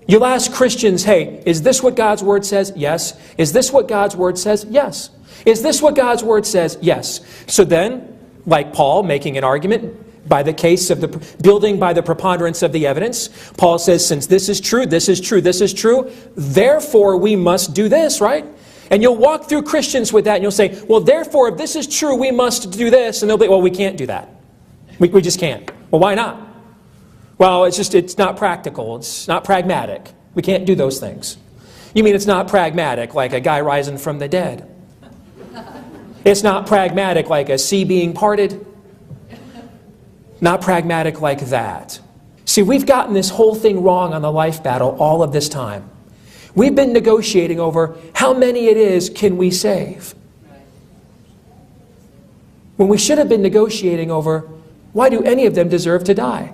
You'll ask Christians, hey, is this what God's Word says? Yes. Is this what God's Word says? Yes. Is this what God's Word says? Yes. So then, like Paul making an argument by the case of the building by the preponderance of the evidence, Paul says, since this is true, this is true, this is true, therefore we must do this, right? And you'll walk through Christians with that and you'll say, well, therefore, if this is true, we must do this. And they'll be, well, we can't do that. We just can't. Well, why not? Well, it's not practical. It's not pragmatic. We can't do those things. You mean it's not pragmatic like a guy rising from the dead? It's not pragmatic like a sea being parted? Not pragmatic like that. See, we've gotten this whole thing wrong on the life battle all of this time. We've been negotiating over how many it is can we save. When we should have been negotiating over why do any of them deserve to die.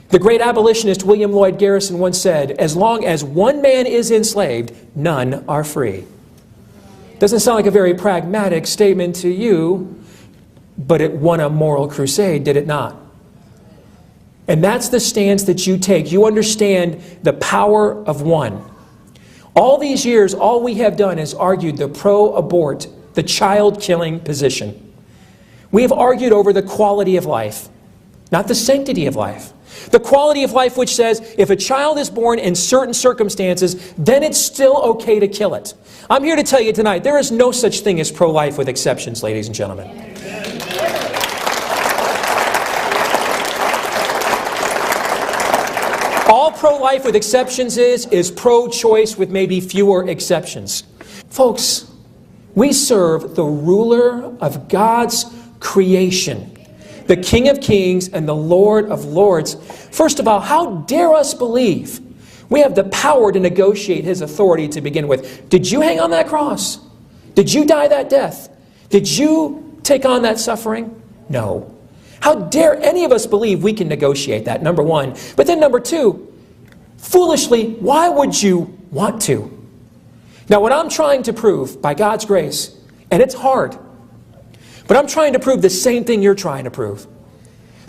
The great abolitionist William Lloyd Garrison once said, as long as one man is enslaved, none are free. Doesn't sound like a very pragmatic statement to you, but it won a moral crusade, did it not? And that's the stance that you take. You understand the power of one. All these years, all we have done is argued the pro-abort, the child-killing position. We have argued over the quality of life, not the sanctity of life. The quality of life which says if a child is born in certain circumstances, then it's still okay to kill it. I'm here to tell you tonight, there is no such thing as pro-life with exceptions, ladies and gentlemen. All pro-life with exceptions is pro-choice with maybe fewer exceptions. Folks, we serve the ruler of God's creation, the King of Kings and the Lord of Lords. First of all, how dare us believe we have the power to negotiate His authority to begin with? Did you hang on that cross? Did you die that death? Did you take on that suffering? No. How dare any of us believe we can negotiate that, number one. But then number two, foolishly, why would you want to? Now what I'm trying to prove, by God's grace, and it's hard, but I'm trying to prove the same thing you're trying to prove.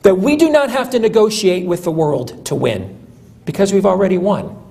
That we do not have to negotiate with the world to win, because we've already won.